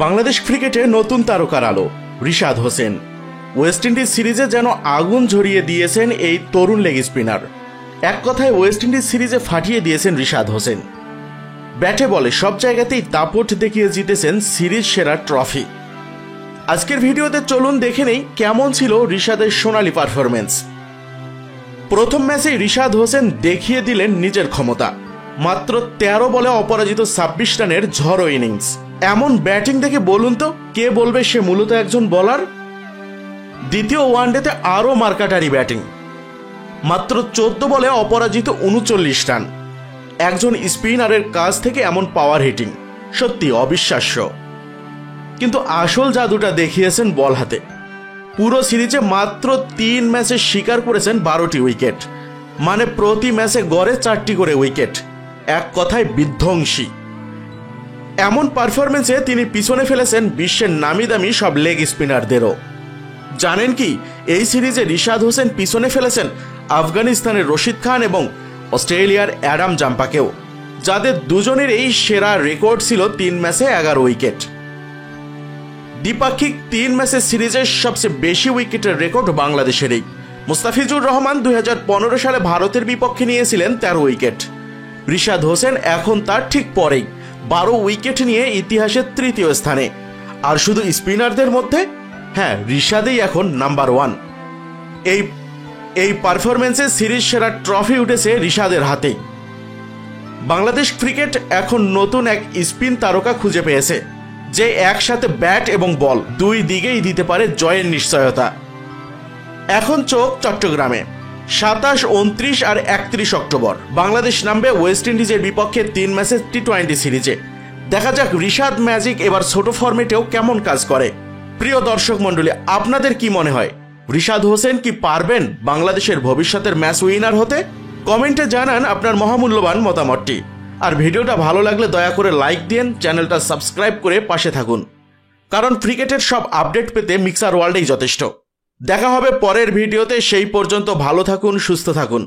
বাংলাদেশ ক্রিকেটে নতুন তারকার আলো রিশাদ হোসেন। ওয়েস্ট ইন্ডিজ সিরিজে যেন আগুন ঝরিয়ে দিয়েছেন এই তরুণ লেগ স্পিনার। এক কথায় ওয়েস্ট ইন্ডিজ সিরিজে ফাটিয়ে দিয়েছেন রিশাদ হোসেন। ব্যাটে বলে সব জায়গাতেই দাপট দেখিয়ে জিতেছেন সিরিজ সেরা ট্রফি। আজকের ভিডিওতে চলুন দেখে নেই কেমন ছিল রিশাদের সোনালী পারফরমেন্স। প্রথম ম্যাচেই রিশাদ হোসেন দেখিয়ে দিলেন নিজের ক্ষমতা। মাত্র 13 বলে অপরাজিত 26 রানের ঝড়ো ইনিংস। এমন ব্যাটিং দেখে বলুন তো কে বলবে সে মূলত একজন বোলার। দ্বিতীয় ওয়ানডেতে আরও মার্কাটারি ব্যাটিং। মাত্র 14 বলে অপরাজিত 39 রান। একজন স্পিনারের কাছ থেকে এমন পাওয়ার হিটিং সত্যি অবিশ্বাস্য। কিন্তু আসল জাদুটা দেখিয়েছেন বল হাতে। পুরো সিরিজে মাত্র 3 ম্যাচে শিকার করেছেন 12টি উইকেট, মানে প্রতি ম্যাচে গড়ে 4টি করে উইকেট। এক কথায় বিধ্বংসী। এমন পারফরমেন্সে তিনি পিছনে ফেলেছেন বিশ্বের নামি দামি সব লেগ স্পিনারদেরও। জানেন কি, এই সিরিজে রিশাদ হোসেন পিছনে ফেলেছেন আফগানিস্তানের রশিদ খান এবং অস্ট্রেলিয়ার অ্যাডাম জাম্পাকেও, যাদের দুজনের এই সেরা রেকর্ড ছিল 3 ম্যাচে 11 উইকেট। দ্বিপাক্ষিক 3 ম্যাচের সিরিজের সবচেয়ে বেশি উইকেটের রেকর্ড বাংলাদেশেরই। মুস্তাফিজুর রহমান 2015 সালে ভারতের বিপক্ষে নিয়েছিলেন 13 উইকেট। রিশাদ হোসেন এখন তার ঠিক পরেই 12 উইকেট নিয়ে ইতিহাসের 3য় স্থানে। আর শুধু স্পিনারদের মধ্যে রিশাদই এখন নাম্বার 1। এই পারফরমেন্সে সিরিজ সেরা ট্রফি উঠেছে রিশাদের হাতেই। বাংলাদেশ ক্রিকেট এখন নতুন এক স্পিন তারকা খুঁজে পেয়েছে, যে একসাথে ব্যাট এবং বল দুই দিকেই দিতে পারে জয়ের নিশ্চয়তা। এখন চোখ চট্টগ্রামে। 27, 29 আর 31 অক্টোবর বাংলাদেশ নামবে ওয়েস্ট ইন্ডিজের বিপক্ষে 3 ম্যাচের টি20 সিরিজে। দেখা যাক রিশাদ ম্যাজিক এবার ছোট ফরম্যাটেও কেমন কাজ করে। প্রিয় দর্শক মণ্ডলী, আপনাদের কি মনে হয়, রিশাদ হোসেন কি পারবেন বাংলাদেশের ভবিষ্যতের ম্যাচ উইনার হতে? কমেন্টে জানান আপনার মহামূল্যবান মতামতটি। আর ভিডিওটা ভালো লাগলে দয়া করে লাইক দিন, চ্যানেলটা সাবস্ক্রাইব করে পাশে থাকুন, কারণ ক্রিকেটের সব আপডেট পেতে মিক্সার ওয়ার্ল্ডেই যথেষ্ট। দেখা হবে পরের ভিডিওতে। সেই পর্যন্ত ভালো থাকুন, সুস্থ থাকুন।